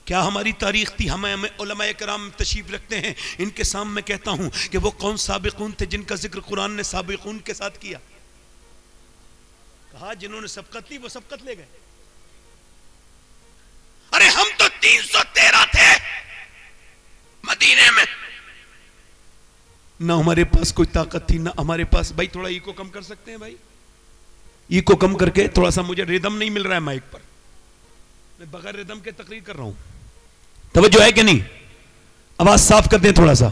کیا ہماری تاریخ تھی؟ ہمیں علماء کرام تشریف رکھتے ہیں، ان کے سامنے کہتا ہوں کہ وہ کون سابقون تھے جن کا ذکر قرآن نے سابقون کے ساتھ کیا؟ کہا جنہوں نے سبقت لی وہ سبقت لے گئے. ارے ہم تو 313 تھے مدینے میں، نہ ہمارے پاس کوئی طاقت تھی نہ ہمارے پاس. بھائی تھوڑا ایکو کم کر سکتے ہیں؟ بھائی ایکو کم کر کے تھوڑا سا، مجھے ریدم نہیں مل رہا ہے مائک پر، میں بغیر ریدم کے تقریر کر رہا ہوں. توجہ ہے کہ نہیں؟ آواز صاف کر دیں تھوڑا سا.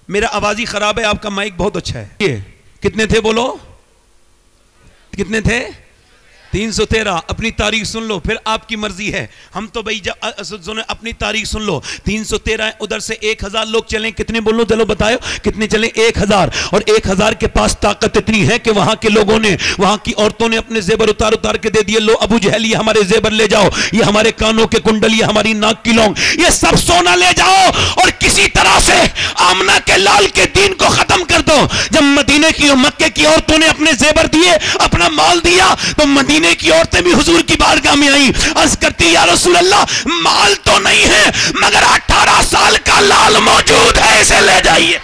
میرا آواز ہی خراب ہے، آپ کا مائک بہت اچھا ہے. یہ کتنے تھے بولو؟ کتنے تھے؟ 313. اپنی تاریخ سن لو پھر آپ کی مرضی ہے. ہم تو بھائی اپنی تاریخ سن لو. 313 ادھر سے 1000 لوگ چلیں. کتنے بولو؟ چلو بتاؤ کتنے چلیں؟ 1000. اور 1000 کے پاس طاقت اتنی ہے کہ وہاں کے لوگوں نے، وہاں کی عورتوں نے اپنے زیور اتار کے دے دیے. لو ابو جہل یہ ہمارے زیور لے جاؤ، یہ ہمارے کانوں کے کنڈل، یہ ہماری ناک کی لونگ، یہ سب سونا لے جاؤ اور کسی طرح سے آمنہ کے لال کے دین کو ختم کر دو. جب مدینے کی اور مکے کی عورتوں نے اپنے زیور دیے، اپنا مال دیا، تو مدینے کی عورتیں بھی حضور کی بارگاہ میں آئیں. عرض کرتی یا رسول اللہ مال تو نہیں ہے مگر 18 سال کا لال موجود ہے، اسے لے جائیے.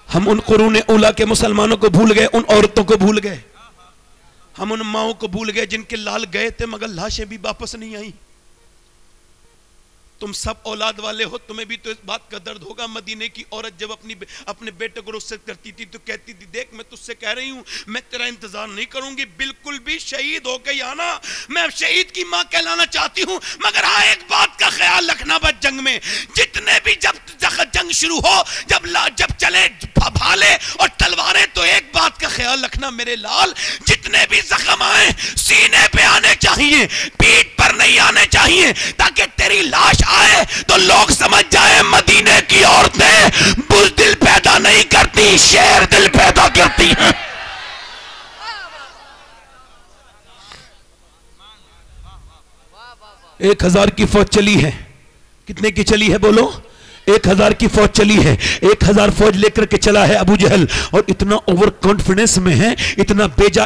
ہم ان قرون اولا کے مسلمانوں کو بھول گئے، ان عورتوں کو بھول گئے، ہم ان ماؤں کو بھول گئے جن کے لال گئے تھے مگر لاشیں بھی واپس نہیں آئیں. تم سب اولاد والے ہو، تمہیں بھی تو اس بات کا درد ہوگا. مدینے کی عورت جب اپنے بیٹے کو رخصت کرتی تھی تو کہتی تھی دیکھ میں تجھ سے کہہ رہی ہوں میں تیرا انتظار نہیں کروں گی، بالکل بھی شہید ہو کے آنا، میں شہید کی ماں کہلانا چاہتی ہوں، مگر ہاں ایک بات کا خیال رکھنا بس جنگ میں جتنے بھی جب جنگ شروع ہو، جب چلے بھالے اور تلواریں، تو ایک بات کا خیال رکھنا میرے لال، جتنے بھی زخم آئیں سینے پہ آنے چاہیے، پیٹھ پر نہیں آنے چاہیے، تاکہ تیری لاش آئے تو لوگ سمجھ جائیں مدینے کی عورتیں بزدل پیدا نہیں کرتی، شیر دل پیدا کرتی ہیں. ایک 1000 کی فوج چلی ہے. کتنے کی چلی ہے بولو؟ 1000 کی فوج چلی ہے. 1000 فوج لے کر کے چلا ہے ابو جہل، اور اتنا اوور کانفیڈنس میں ہے، اتنا بیجا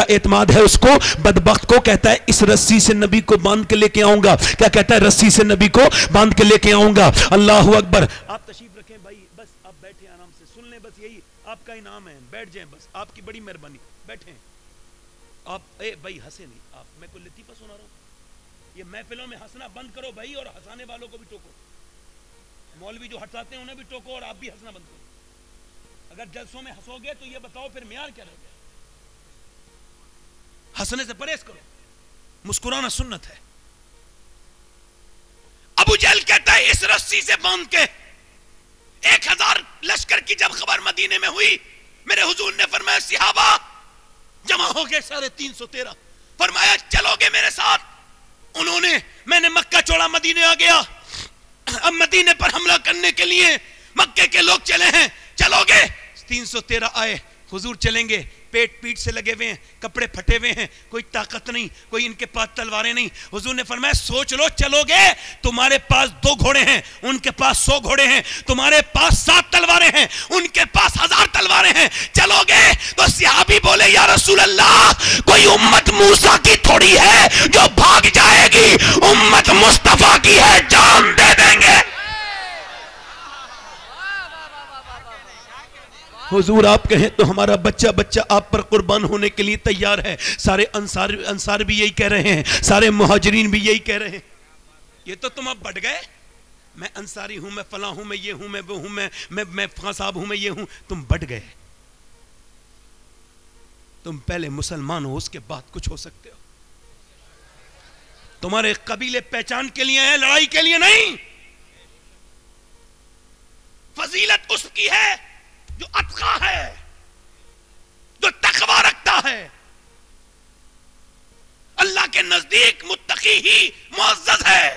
اعتماد ہے اس کو، بدبخت کو. کہتا ہے اس رسی سے نبی کو باندھ کے لے کے آؤں گا. کیا کہتا ہے؟ رسی سے نبی کو باندھ کے لے کے آؤں گا. اللہ اکبر. آپ تشریف رکھیں بھائی، بس آپ بیٹھیں آرام سے سن لیں، بس یہی آپ کا انعام ہے. بیٹھ جائیں بس، آپ کی بڑی مہربانی. بیٹھیں آپ. بھائی ہنسے نہیں آپ، میں کوئی لطیفہ سنا رہا ہوں. یہ محفلوں میں ہنسنا بند کرو بھائی، اور ہنسانے والوں کو بھی ٹوکو. مولوی جو ہنساتے ہیں انہیں بھی ٹوکو اور آپ بھی ہنسنا بند کرو. اگر جلسوں میں ہنسو گے تو یہ بتاؤ پھر معیار کیا رہ گیا؟ ہنسنے سے پرہیز کرو، مسکرانا سنت ہے. ابو جہل کہتا ہے اس رسی سے باندھ کے. 1000 لشکر کی جب خبر مدینے میں ہوئی، میرے حضور نے فرمایا صحابہ جمع ہو گئے سارے 313. فرمایا چلو گے میرے ساتھ. انہوں نے، میں نے مکہ چھوڑا مدینے آ گیا. اب مدینے پر حملہ کرنے کے لیے مکے کے لوگ چلے ہیں. چلو گے؟ 313 آئے. حضور چلیں گے، پیٹ سے لگے ہوئے ہیں، کپڑے پھٹے ہوئے ہیں، کوئی طاقت نہیں، کوئی ان کے پاس تلواریں نہیں. حضور نے فرمایا سوچ لو چلو گے؟ تمہارے پاس 2 گھوڑے ہیں، ان کے پاس 100 گھوڑے ہیں، تمہارے پاس 7 تلواریں ہیں، ان کے پاس 1000 تلواریں ہیں. چلو گے؟ تو صحابی بولے یا رسول اللہ کوئی امت موسیٰ کی تھوڑی ہے جو بھاگ جائے گی، امت مصطفیٰ کی ہے، جان دے دیں گے. حضور آپ کہیں تو ہمارا بچہ آپ پر قربان ہونے کے لیے تیار ہے. سارے انصار بھی یہی کہہ رہے ہیں، سارے مہاجرین بھی یہی کہہ رہے ہیں. یہ تو تم اب بڑھ گئے، میں انصاری ہوں، میں فلاں ہوں، میں یہ ہوں، میں وہ ہوں، میں فلاں صاحب ہوں، میں یہ ہوں. تم بڑھ گئے. تم پہلے مسلمان ہو، اس کے بعد کچھ ہو سکتے ہو. تمہارے قبیلے پہچان کے لیے ہیں، لڑائی کے لیے نہیں. فضیلت اس کی ہے جو اتقا ہے، جو تقوی رکھتا ہے. اللہ کے نزدیک متقی ہی معزز ہے.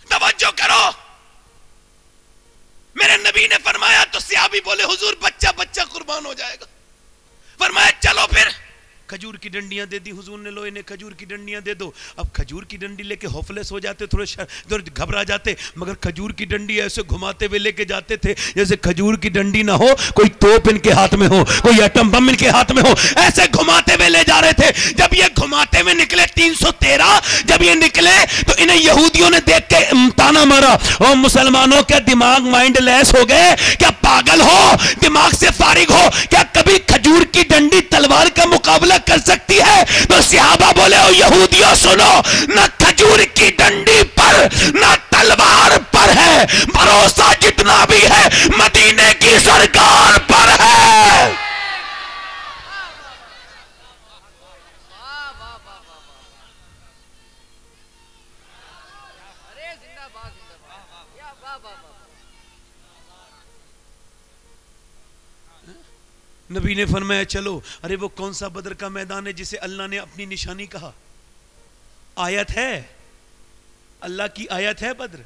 توجہ کرو. میرے نبی نے فرمایا تو صحابی بولے حضور بچہ قربان ہو جائے گا. فرمایا چلو پھر. کھجور کی ڈنڈیاں دے دی حضور نے, لو انہیں کھجور کی ڈنڈیاں دے دو. اب کھجور کی ڈنڈی لے کے ہوپلیس ہو جاتے, تھوڑے گھبرا جاتے, مگر کھجور کی ڈنڈی ایسے گھماتے ہوئے لے کے جاتے تھے جیسے کھجور کی ڈنڈی نہ ہو کوئی توپ ان کے ہاتھ میں ہو, کوئی ایٹم بم ان کے ہاتھ میں ہو, ایسے گھماتے ہوئے لے جا رہے تھے. جب یہ گھماتے ہوئے نکلے 313, جب یہ نکلے تو انہیں یہودیوں نے دیکھ کے تانا مارا, او مسلمانوں کے دماغ مائنڈ لیس ہو گئے کیا, پاگل ہو, دماغ سے فارغ ہو کیا, کبھی کھجور کی ڈنڈی تلوار کا مقابلہ کر سکتی ہے؟ تو صحابہ بولے او یہودیوں سنو, نہ کھجور کی ڈنڈی پر نہ تلوار پر ہے, بھروسہ جتنا بھی ہے مدینے کی سرکار پر ہے. نبی نے فرمایا چلو, ارے وہ کون سا بدر کا میدان ہے جسے اللہ نے اپنی نشانی کہا؟ آیت ہے, اللہ کی آیت ہے, بدر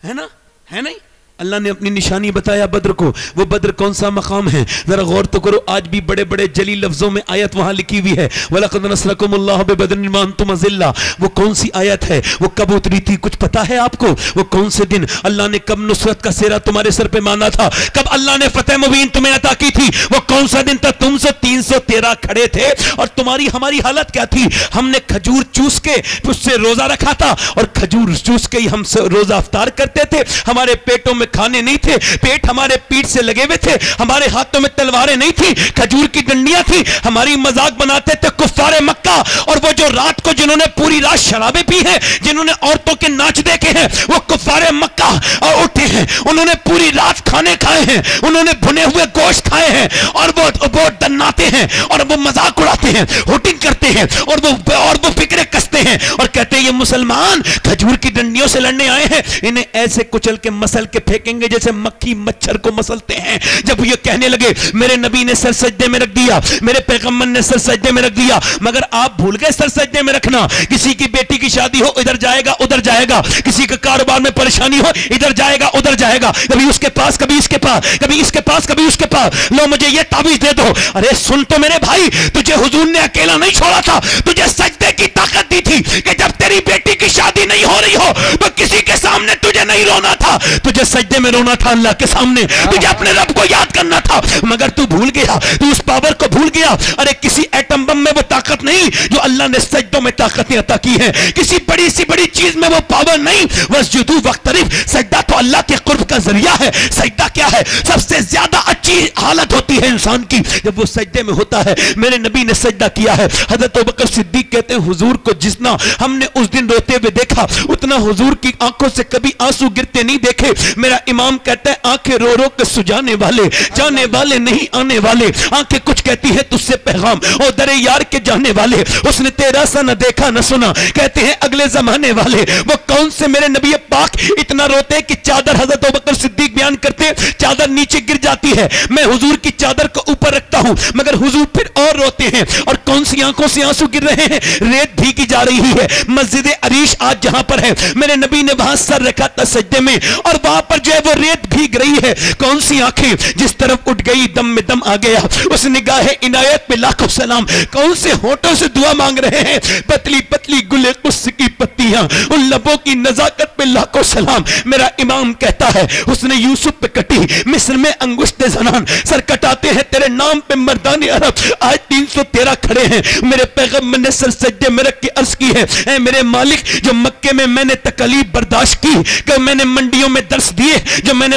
ہے نا, ہے نہیں؟ اللہ نے اپنی نشانی بتایا بدر کو. وہ بدر کون سا مقام ہے ذرا غور تو کرو. آج بھی بڑے بڑے جلی لفظوں میں آیت وہاں لکھی ہوئی ہے, وَلَقَدْ نَصْرَكُمُ اللَّهُ بِبَدْرٍ وَأَنْتُمْ أَذِلَّةٌ. وہ کون سی آیت ہے, وہ کب اتری تھی, کچھ پتا ہے آپ کو؟ وہ کون سے دن اللہ نے کب نصرت کا سیرا تمہارے سر پہ مانا تھا, کب اللہ نے فتح مبین تمہیں عطا کی تھی, وہ کون سا دن تھا؟ تم سے 313 کھڑے تھے اور تمہاری ہماری حالت کیا تھی؟ ہم نے کھجور چوس کے اس سے روزہ رکھا تھا, اور کھجور چوس کے ہی ہم سے روزہ افطار کرتے تھے. ہمارے پیٹوں میں کھانے نہیں تھے, پیٹ ہمارے پیٹ سے لگے ہوئے تھے, ہمارے ہاتھوں میں تلواریں نہیں تھی, کھجور کی ڈنڈیاں تھی. ہماری مذاق بناتے تھے کفار مکہ, اور وہ جو رات کو جنہوں نے پوری رات شرابیں پی ہیں, جنہوں نے عورتوں کے ناچ دیکھے ہیں, وہ کفار مکہ اور اٹھے ہیں, انہوں نے پوری رات کھانے کھائے ہیں, انہوں نے بھنے ہوئے گوشت کھائے ہیں, اور وہ دناتے ہیں اور وہ مذاق اڑاتے ہیں, ہوٹنگ کرتے ہیں, اور وہ فکرے کستے ہیں اور کہتے ہیں یہ مسلمان کھجور کی ڈنڈیوں سے لڑنے آئے ہیں, انہیں ایسے کچل کے مسل کے پھینکیں گے جیسے مکھی مچھر کو مسلتے ہیں. جب یہ کہنے لگے میرے نبی نے سر سجدے میں رکھ دیا, میرے پیغمبر نے سر سجدے میں رکھ دیا, مگر آپ بھول گئے سر سجدے میں رکھنا. کسی کی بیٹی کی شادی ہو ادھر جائے گا ادھر جائے گا, کسی کا کاروبار میں پریشانی ہو ادھر جائے گا ادھر جائے گا, کبھی اس کے پاس کبھی اس کے پاس, کبھی اس کے پاس کبھی اس کے پاس, لو مجھے یہ تعویذ دے دو. ارے سن تو میرے بھائی, تجھے حضور نے اکیلا نہیں چھوڑا تھا, تجھے سجدے کی طاقت دی تھی کہ جب تیری بیٹی کی شادی نہیں ہو رہی ہو تو کسی کے سامنے تجھے نہیں رونا تھا, تجھے سجدے میں رونا تھا اللہ کے سامنے, تجھے اپنے رب کو یاد کرنا تھا, مگر تو بھول گیا, تو اس پاور کو بھول گیا. ارے کسی ایٹم بم میں وہ طاقت نہیں جو اللہ نے سجدوں میں طاقتیں عطا کی ہیں, کسی بڑی سی بڑی چیز میں وہ پاور نہیں. واسجدوا واقترب, سجدہ تو اللہ کے قرب کا ذریعہ ہے. سجدہ کیا ہے؟ سب سے زیادہ اچھی حالت ہوتی ہے انسان کی جب وہ سجدے میں ہوتا ہے. میرے نبی نے سجدہ کیا ہے. حضرت ابوبکر صدیق کہتے ہیں حضور کو جتنا ہم نے اس دن روتے ہوئے دیکھا اتنا حضور کی آنکھوں سے کبھی آنسو گرتے نہیں دیکھے. میرا امام کہتا ہے آنکھیں رو رو کے سجانے والے, جانے والے نہیں آنے والے. آنکھیں کچھ کہتی ہے تجھ سے پیغام, او در یار کے جانے والے, اس نے تیرا سا نہ دیکھا نہ سنا. کہتے ہیں اگلے زمانے والے, وہ کون سے میرے نبی پاک اتنا روتے کہ چادر, حضرت ابوبکر صدیق بیان کرتے چادر نیچے گر جاتی ہے, میں حضور کی چادر کو اوپر رکھتا ہوں مگر حضور پھر اور روتے ہیں. اور کون سی آنکھوں سے آنسو گر رہے ہیں؟ ریت بھیگی جا رہی ہے. مسجد عریش آج جہاں پر ہے, میرے نبی نے وہاں سر رکھا تھا سجدے میں, اور وہاں پر جو ہے وہ ریت بھیگ رہی ہے. کون سی آنکھیں جس طرف اٹھ گئی دم میں دم آ گیا, اس نگاہ عنایت پہ لاکھوں سلام. کون سے ہونٹوں سے دعا مانگ رہے ہیں, پتلی پتلی گلے قدس کی پتیاں, ان لبوں کی نزاکت پہ لاکھوں سلام. میرا امام کہتا ہے اس نے یوسف پہ کٹی مصر میں انگشت زنان, سر کٹاتے ہیں تیرے نام پہ مردان عرب. آج 313 کھڑے ہیں, میرے پیغمبر نے سر سجدے میں رکھ کے عرض کی ہے اے میرے مالک, جو مکے میں نے تکلیف برداشت کی, کہ میں نے منڈیوں میں درس دیے, جو میں نے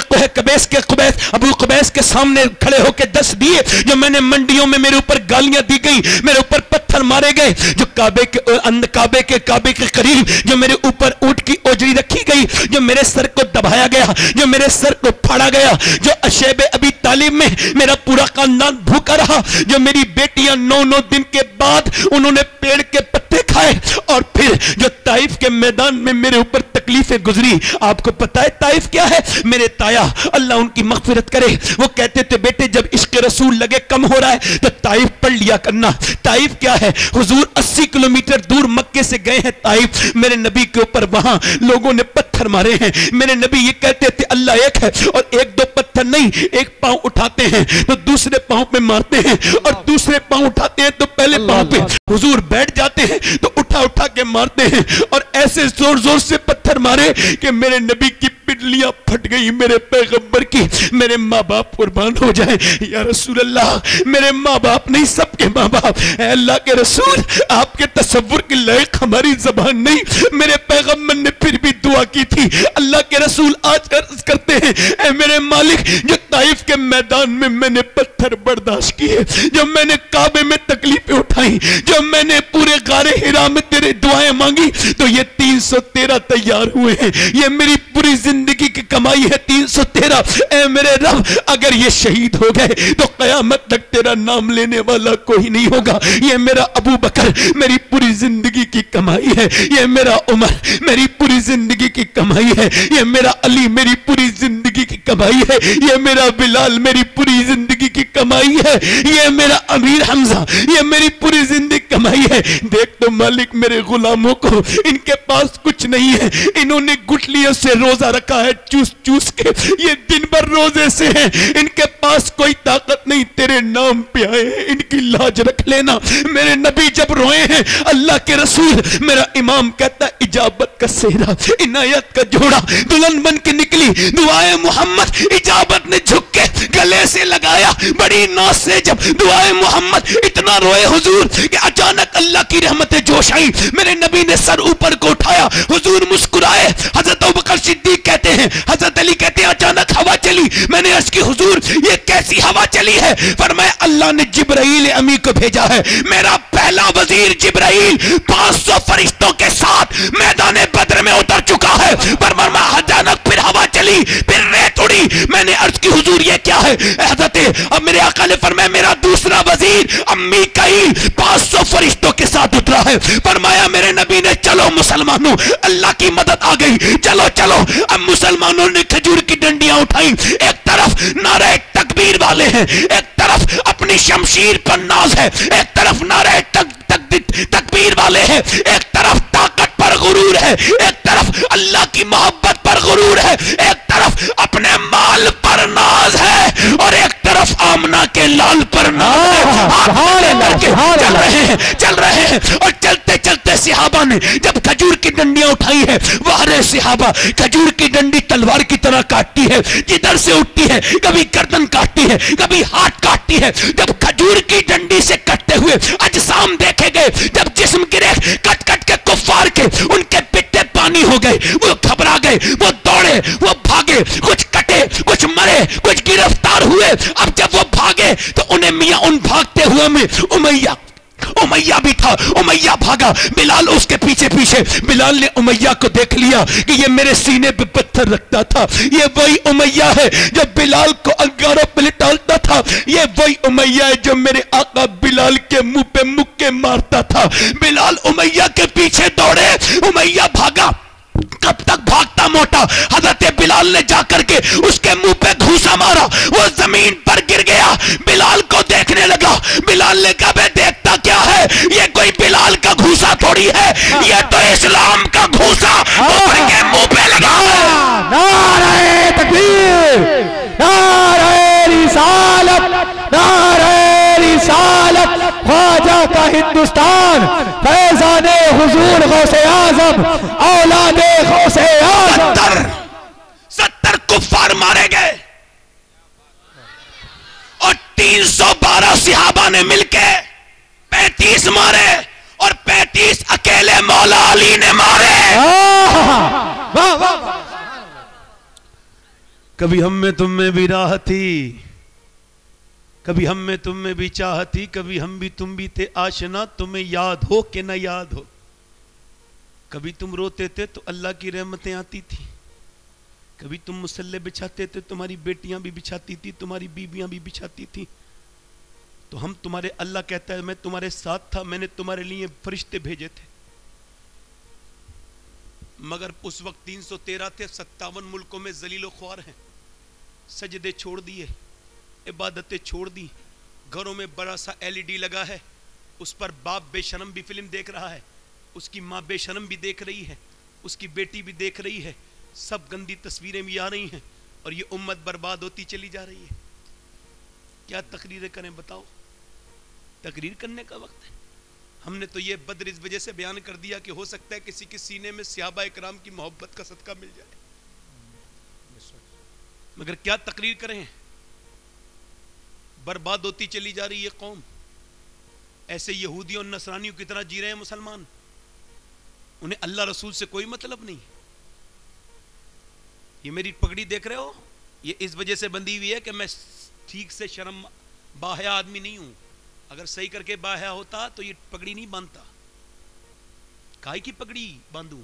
ابو قبیس کے سامنے کھڑے ہو کے درس دیے, جو میں نے منڈیوں میں میرے اوپر گالیاں دی گئی, میرے اوپر پتھر مارے گئے, جو کعبے کے قریب جو میرے اوپر اونٹ کی اوجری رکھی گئی, جو میرے سر کو دبایا گیا, جو میرے سر کو پھاڑا گیا, جو اشیب ابی طالب میں میرا پورا خاندان بھوکا رہا, جو میری بیٹیاں 9 دن کے بعد انہوں نے پیڑ کے پتے کھائے اٹھائے اور پھر جو طائف کے میدان میں میرے اوپر تکلیفیں گزری، آپ کو پتا ہے طائف کیا ہے؟ میرے تایا اللہ ان کی مغفرت کرے، وہ کہتے تھے بیٹے جب عشق رسول لگے کم ہو رہا ہے تو طائف پڑھ لیا کرنا۔ طائف کیا ہے؟ حضور 80 کلومیٹر دور مکے سے گئے ہیں طائف، میرے نبی کے اوپر وہاں لوگوں نے پتھر مارے ہیں، میرے نبی یہ کہتے تھے اللہ ایک ہے، اور ایک دو پتھر نہیں، ایک پاؤں اٹھاتے ہیں تو دوسرے پاؤں پہ مارتے ہیں، اور دوسرے پاؤں اٹھاتے ہیں تو پہلے پاؤں پہ حضور بیٹھ جاتے ہیں تو اٹھا اٹھا کے مارتے ہیں، اور ایسے زور زور سے پتھر مارے کہ میرے نبی کی پڈلیاں پھٹ گئی، میرے پیغمبر کی، میرے ماں باپ قربان ہو جائیں یا رسول اللہ، میرے ماں باپ نہیں سب کے ماں باپ، اے اللہ کے رسول آپ کے تصور کے لائق ہماری زبان نہیں، میرے پیغمبر نے پھر بھی دعا کی تھی، اللہ کے رسول آج عرض کرتے ہیں اے میرے مالک جو طائف کے میدان میں نے پتھر برداشت کیے، جو میں نے کعبے میں تکلیفیں اٹھائیں، جو میں نے پورے غار حرا میں تیرے دعائیں مانگی، تو یہ 313 تیار ہوئے ہیں، یہ میری پوری زندگی کی کمائی ہے 313۔ اے میرے رب اگر یہ شہید ہو گئے تو قیامت تک تیرا نام لینے والا کوئی نہیں ہوگا، یہ میرا ابو بکر میری پوری زندگی کی کمائی ہے، یہ میرا عمر میری پوری زندگی کی کمائی ہے، یہ میرا علی میری پوری زندگی کی کمائی ہے، یہ میرا بلال میری پوری زندگی کی کمائی ہے، یہ میرا امیر حمزہ یہ میری پوری زندگی کمائی ہے۔ دیکھ تو مالک میرے غلاموں کو، ان کے پاس کچھ نہیں ہے، انہوں نے گٹھلیوں سے روزہ رکھا ہے چوس چوس کے، یہ دن بھر روزے سے ہیں، ان کے پاس کوئی طاقت نہیں، تیرے نام پہ آئے ہیں، ان کی لاج رکھ لینا۔ میرے نبی جب روئے ہیں اللہ کے رسول، میرا امام کہتا ہے اجابت کا سہرا عنایت کا جوڑا دلہن بن کے نکلی، دعائے محمد اجابت نے جھک کے گلے سے لگایا، بڑی ناز سے جب دعائے محمد اتنا روئے حضور کہ اچانک اللہ کی رحمت جوش آئی، میرے نبی نے سر اوپر کو اٹھایا، حضور مسکرائے، حضرت ابوبکر صدیق کہتے ہیں، حضرت علی کہتے ہیں اچانک ہوا چلی، میں نے عرض کی حضور یہ کیسی ہوا چلی ہے؟ فرمایا اللہ نے جبرائیل امی کو بھیجا ہے، میرا پہلا وزیر جبرائیل 500 فرشتوں کے ساتھ میدان بدر میں اتر چکا ہے، فرمایا اچانک پھر ہوا چلی، پھر ریت اڑی، میں نے عرض کی حضور یہ کیا ہے؟ حضرت اب میرے آقا نے فرمایا میرا دوسرا وزیر امی کائیل 500 فرشتوں کے ساتھ اترا ہے، فرمایا میرے نبی نے چلو مسلمانوں اللہ کی مدد آ گئی، چلو چلو۔ اب مسلمانوں نے کھجور کی ڈنڈیاں اٹھائیں، ایک طرف نعرہ تکبیر والے ہیں، ایک طرف اپنی شمشیر پر ناز ہے، ایک طرف نعرہ تکبیر والے ہیں، ایک طرف طاقت پر غرور ہے، ایک طرف اللہ کی محبت پر غرور ہے، ایک طرف اپنے مال پر ناز ہے، اور ایک طرف آمنہ کے لال پر ناز ہے، ہاتھ لے کر کے چل رہے ہیں، اور چلتے چلتے صحابہ نے جب کھجور کی ڈنڈیاں اٹھائی ہے، وہرے صحابہ کھجور کی ڈنڈی تلوار کی طرح کاٹتی ہے، جدھر سے اٹھتی ہے کبھی گردن کاٹتی ہے کبھی ہاتھ کاٹتی ہے، جب کھجور کی ڈنڈی سے کٹتے ہوئے اجسام دیکھے گئے، جب جسم گرے کٹ کٹ کے کفار کے، ان کے پٹے پانی ہو گئے، وہ گھبرا گئے، وہ دوڑے، وہ بھاگے، کچھ کٹے، کچھ مرے، کچھ گرفتار ہوئے۔ اب جب وہ بھاگے تو انہیں میاں ان بھاگتے ہوئے میں امیہ بھی تھا، امیہ بھاگا، بلال اس کے پیچھے پیچھے، بلال نے امیہ کو دیکھ لیا کہ یہ میرے سینے پہ پتھر رکھتا تھا، یہ وہی امیہ ہے جو بلال کو انگاروں پہ لٹالتا تھا، یہ وہی امیہ ہے جو میرے آقا بلال کے منہ پہ مکے مارتا تھا۔ بلال امیہ کے پیچھے دوڑے، امیہ بھاگا، کب تک بھاگتا موٹا، حضرت بلال نے جا کر کے اس کے منہ پہ گھوسا مارا، وہ زمین پر گر گیا، بلال کو دیکھنے لگا، بلال نے کہا بے دیکھتا کیا ہے؟ یہ کوئی بلال کا گھوسا تھوڑی ہے، یہ تو اسلام کا گھوسا اوپر کے منہ پہ لگا ہے۔ نعرہ تکبیر، نعرہ رسالت، نعرہ رسالت، خواجہ کا ہندوستان، فیضان حضور غوث اعظم، اولاد غوث اعظم۔ 70 کفار مارے گئے اور 312 صحابہ نے مل کے 35 مارے، اور 35 اکیلے مولا علی نے مارے۔ کبھی ہم میں تم میں بھی راہ تھی، کبھی ہم میں تم میں بھی چاہت تھی، کبھی ہم بھی تم بھی تھے آشنا، تمہیں یاد ہو کہ نہ یاد ہو۔ کبھی تم روتے تھے تو اللہ کی رحمتیں آتی تھی، کبھی تم مسلح بچھاتے تھے تمہاری بیٹیاں بھی بچھاتی تھی، تمہاری بیویاں بھی بچھاتی تھی، تو ہم تمہارے، اللہ کہتا ہے میں تمہارے ساتھ تھا، میں نے تمہارے لیے فرشتے بھیجے تھے، مگر اس وقت 313 تھے، 57 ملکوں میں ذلیل و خوار ہیں، سجدے چھوڑ دیے، عبادتیں چھوڑ دی، گھروں میں بڑا سا LED لگا ہے، اس پر باپ بے شرم بھی فلم دیکھ رہا ہے، اس کی ماں بے شرم بھی دیکھ رہی ہے، اس کی بیٹی بھی دیکھ رہی ہے، سب گندی تصویریں بھی آ رہی ہیں، اور یہ امت برباد ہوتی چلی جا رہی ہے۔ کیا تقریریں کریں بتاؤ؟ تقریر کرنے کا وقت ہے؟ ہم نے تو یہ بدر اس وجہ سے بیان کر دیا کہ ہو سکتا ہے کسی کے سینے میں صحابہ اکرام کی محبت کا صدقہ مل جائے، مگر کیا تقریر کریں؟ برباد ہوتی چلی جا رہی ہے قوم۔ ایسے یہودیوں اور نصرانیوں کی طرح جی رہے ہیں مسلمان، انہیں اللہ رسول سے کوئی مطلب نہیں۔ یہ میری پگڑی دیکھ رہے ہو، یہ اس وجہ سے بندھی ہوئی ہے کہ میں ٹھیک سے شرم باحیا آدمی نہیں ہوں، اگر صحیح کر کے باحیا ہوتا تو یہ پگڑی نہیں باندھتا۔ کاہے کی پگڑی باندھوں؟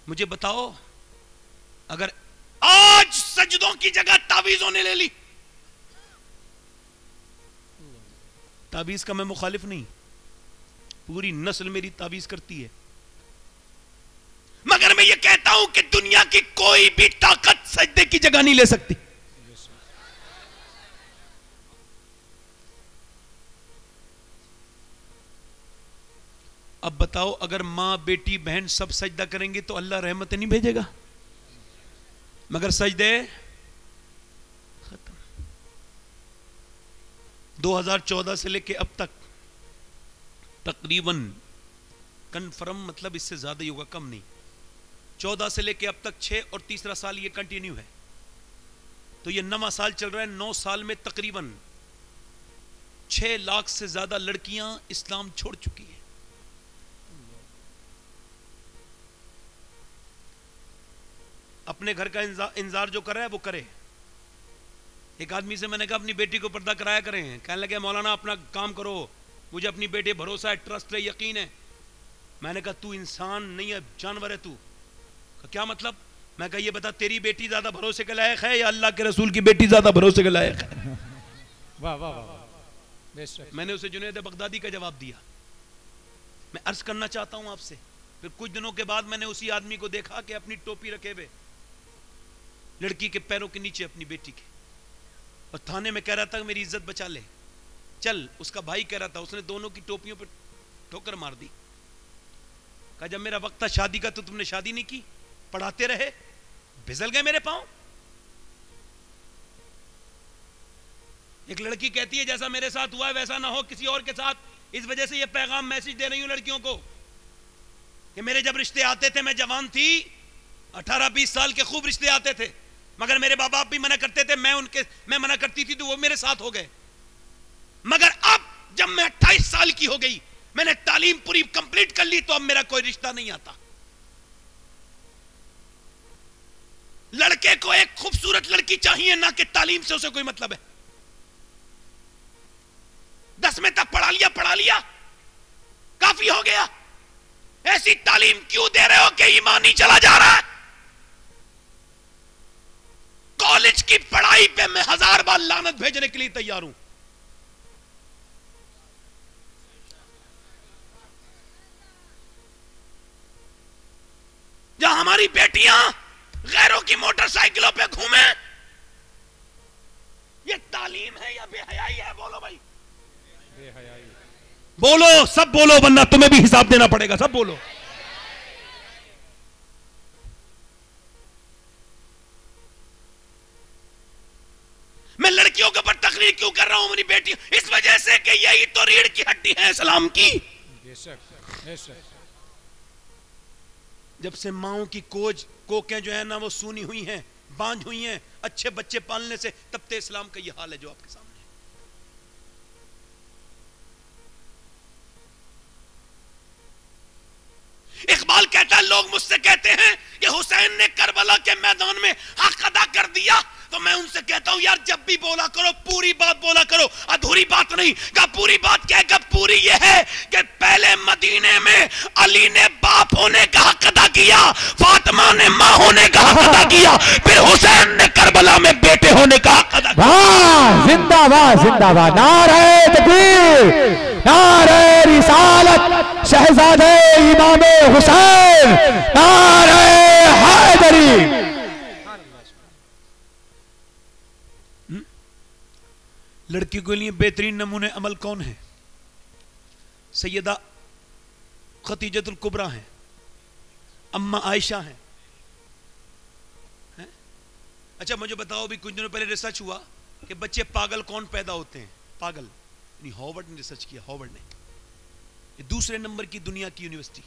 مجھے بتاؤ، اگر آج سجدوں کی جگہ تعویذوں نے لے لی، تعویذ کا میں مخالف نہیں، پوری نسل میری تعویذ کرتی ہے، مگر میں یہ کہتا ہوں کہ دنیا کی کوئی بھی طاقت سجدے کی جگہ نہیں لے سکتی۔ اب بتاؤ، اگر ماں بیٹی بہن سب سجدہ کریں گے تو اللہ رحمت نہیں بھیجے گا؟ مگر سجدے ختم۔ 2014 سے لے کے اب تک تقریباً کنفرم مطلب اس سے زیادہ ہی ہوگا، کم نہیں، 14 سے لے کے اب تک 6 اور تیسرا سال یہ کنٹینیو ہے، تو یہ 9واں سال چل رہا ہے۔ 9 سال میں تقریباً 6 لاکھ سے زیادہ لڑکیاں اسلام چھوڑ چکی ہیں۔ اپنے گھر کا انذار جو کر رہا ہے وہ کرے۔ ایک آدمی سے میں نے کہا اپنی بیٹی کو پردہ کرایا کریں، کہنے لگے مولانا اپنا کام کرو، مجھے اپنی بیٹی بھروسہ ہے، ٹرسٹ ہے، یقین ہے۔ میں نے کہا تو انسان نہیں ہے، جانور ہے تو۔ کیا مطلب؟ میں کہا یہ بتا تیری بیٹی زیادہ بھروسے کے لائق ہے یا اللہ کے رسول کی بیٹی زیادہ بھروسے کے لائق ہے؟ واہ واہ واہ۔ میں نے اسے جنید بغدادی کا جواب دیا۔ میں عرض کرنا چاہتا ہوں آپ سے، پھر کچھ دنوں کے بعد میں نے اسی آدمی کو دیکھا کہ اپنی ٹوپی رکھے ہوئے لڑکی کے پیروں کے نیچے اپنی بیٹی کے، اور تھانے میں کہہ رہا تھا کہ میری عزت بچا لے، چل۔ اس کا بھائی کہہ رہا تھا، اس نے دونوں کی ٹوپیوں پہ ٹھوکر مار دی۔ کہا جب میرا وقت تھا شادی کا تو تم نے شادی نہیں کی، پڑھاتے رہے، بھسل گئے میرے پاؤں۔ ایک لڑکی کہتی ہے جیسا میرے ساتھ ہوا ہے ویسا نہ ہو کسی اور کے ساتھ، اس وجہ سے یہ پیغام میسج دے رہی ہوں لڑکیوں کو کہ میرے جب رشتے آتے تھے، میں جوان تھی، 18-20 سال کے خوب رشتے آتے تھے، مگر میرے باپ بھی منع کرتے تھے، میں منع کرتی تھی تو وہ میرے ساتھ ہو گئے، مگر اب جب میں 28 سال کی ہو گئی، میں نے تعلیم پوری کمپلیٹ کر لی، تو اب میرا کوئی رشتہ نہیں آتا۔ لڑکے کو ایک خوبصورت لڑکی چاہیے، نہ کہ تعلیم سے اسے کوئی مطلب ہے۔ 10 تک پڑھا لیا کافی ہو گیا، ایسی تعلیم کیوں دے رہے ہو کہ ایمان ہی چلا جا رہا ہے؟ کالج کی پڑھائی پہ میں 1000 بار لعنت بھیجنے کے لیے تیار ہوں۔ جہاں ہماری بیٹیاں غیروں کی موٹر سائیکلوں پہ گھومیں، یہ تعلیم ہے یا بے حیائی ہے؟ بولو بھائی، بے حیائی۔ بولو، سب بولو، ورنہ تمہیں بھی حساب دینا پڑے گا، سب بولو۔ میں لڑکیوں کے اوپر تقریر کیوں کر رہا ہوں میری بیٹی؟ اس وجہ سے کہ یہی تو ریڑھ کی ہڈی ہے اسلام کی۔ بے شک، بے شک۔ جب سے ماؤں کی کوکیں جو ہیں نا وہ سونی ہوئی ہیں، بانجھ ہوئی ہیں اچھے بچے پالنے سے، تب تے اسلام کا یہ حال ہے جو آپ کے سامنے ہے۔ اقبال کہتا ہے، لوگ مجھ سے کہتے ہیں کہ حسین نے کربلا کے میدان میں حق ادا کر دیا، تو میں ان سے کہتا ہوں یار جب بھی بولا کرو پوری بات بولا کرو، ادھوری بات نہیں۔ کہا پوری بات کیا ہے؟ کہا پوری یہ ہے کہ پہلے مدینے میں علی نے باپ ہونے کا حق ادا کیا، فاطمہ نے ماں ہونے کا حق ادا کیا، پھر حسین نے کربلا میں بیٹے ہونے کا حق ادا کیا۔ واہ، زندہ باد، زندہ باد، نعرہ تکبیر، نعرہ رسالت، شہزادے امام حسین نعرہ حیدری. لڑکی کے لیے بہترین نمونے عمل کون ہے؟ سیدہ خدیجۃ الکبریٰ ہیں، اماں عائشہ ہیں. اچھا مجھے بتاؤ بھی کچھ دنوں پہلے ریسرچ ہوا کہ بچے پاگل کون پیدا ہوتے ہیں؟ پاگل یعنی ہارورڈ نے ریسرچ کیا، ہارورڈ نے، یہ دوسرے نمبر کی دنیا کی یونیورسٹی.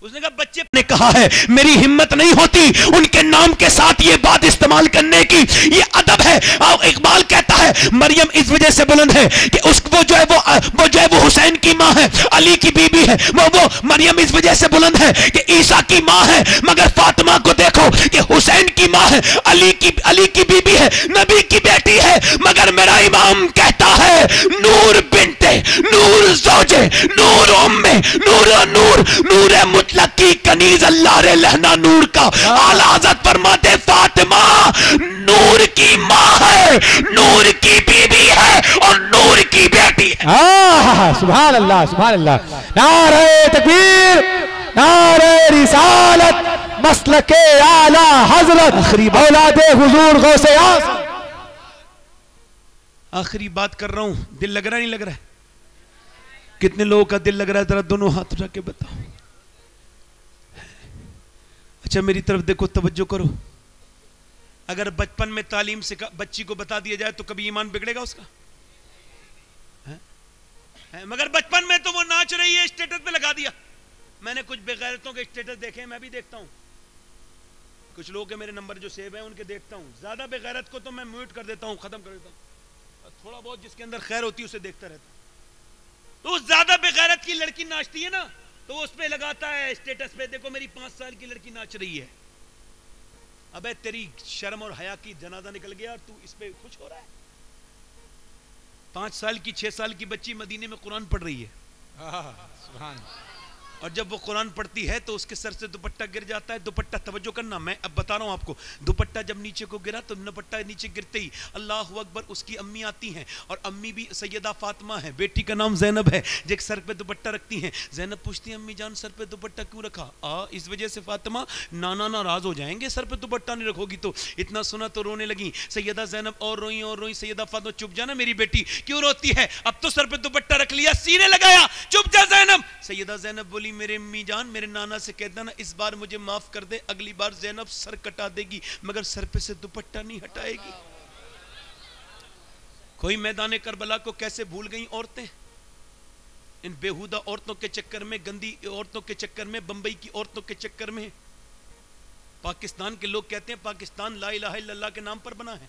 اس نے کہا بچے نے کہا ہے میری ہمت نہیں ہوتی ان کے نام کے ساتھ یہ بات استعمال کرنے کی، یہ ادب ہے. اقبال کہتا ہے مریم اس وجہ سے بلند ہے کہ وہ جو ہے وہ حسین کی ماں ہے، علی کی بیوی ہے. وہ مریم اس وجہ سے بلند ہے کہ عیسیٰ کی ماں ہے، مگر فاطمہ کو دیکھو کہ حسین کی ماں ہے، علی کی بیوی ہے، نبی کی بیٹی ہے. مگر میرا امام کہتا ہے نور بنتے، نور زوجے، نور امے، نور مطلقی کنیز اللہ رے لہنا نور کا. اعلیٰ حضرت فرماتے فاطمہ نور کی ماں ہے، نور کی بیوی ہے اور نور کی بیٹی ہے. سبحان اللہ سبحان اللہ. نعرہ تکبیر، نعرہ رسالت، مسلک اعلیٰ حضرت اولاد حضور غوث اعظم. آخری بات کر رہا ہوں، دل لگ رہا نہیں لگ رہا ہے؟ کتنے لوگوں کا دل لگ رہا ہے ذرا دونوں ہاتھ اٹھا کے بتاؤ. اچھا میری طرف دیکھو، توجہ کرو. اگر بچپن میں تعلیم سے بچی کو بتا دیا جائے تو کبھی ایمان بگڑے گا اس کا؟ مگر بچپن میں تو وہ ناچ رہی ہے، اسٹیٹس پہ لگا دیا. میں نے کچھ بغیرتوں کے اسٹیٹس دیکھے، میں بھی دیکھتا ہوں. کچھ لوگ کے میرے نمبر جو سیو ہیں ان کے دیکھتا ہوں. زیادہ بغیرت کو تو میں میوٹ کر دیتا ہوں، ختم کر دیتا ہوں. تھوڑا بہت جس کے اندر خیر ہوتی ہے اسے دیکھتا رہتا ہوں. تو زیادہ بغیرت کی لڑکی ناچتی ہے نا تو اس پہ لگاتا ہے اسٹیٹس پہ دیکھو میری 5 سال کی لڑکی ناچ رہی ہے. ابے تیری شرم اور حیا کی جنازہ نکل گیا اور تو اس پہ خوش ہو رہا ہے. 5 سال کی 6 سال کی بچی مدینے میں قرآن پڑھ رہی ہے، سبحان. اور جب وہ قرآن پڑھتی ہے تو اس کے سر سے دوپٹہ گر جاتا ہے. دوپٹہ توجہ کرنا، میں اب بتا رہا ہوں آپ کو. دوپٹہ جب نیچے کو گرا تو دوپٹہ نیچے گرتے ہی اللہ اکبر اس کی امی آتی ہیں، اور امی بھی سیدہ فاطمہ ہے، بیٹی کا نام زینب ہے، جو سر پہ دوپٹہ رکھتی ہیں. زینب پوچھتی ہیں امی جان سر پہ دوپٹہ کیوں رکھا؟ اس وجہ سے فاطمہ نانا ناراض ہو جائیں گے سر پہ دوپٹہ نہیں رکھو گی تو. اتنا سنا تو رونے لگی. سیدہ زینب اور روئی. سیدہ فاطمہ چپ جانا میری بیٹی، کیوں روتی ہے؟ اب تو سر پہ دوپٹہ رکھ لیا، سینے لگایا، چپ جا زینب. سیدہ زینب بولی میرے امی جان میرے نانا سے کہتا نا اس بار مجھے معاف کر دے، اگلی بار زینب سر کٹا دے گی مگر سر پہ سے دوپٹہ نہیں ہٹائے گی. کوئی میدان کربلا کو کیسے بھول گئیں عورتیں؟ ان بیہودہ عورتوں کے چکر میں، گندی عورتوں کے چکر میں، بمبئی کی عورتوں کے چکر میں. پاکستان کے لوگ کہتے ہیں پاکستان لا الہ الا اللہ کے نام پر بنا ہے.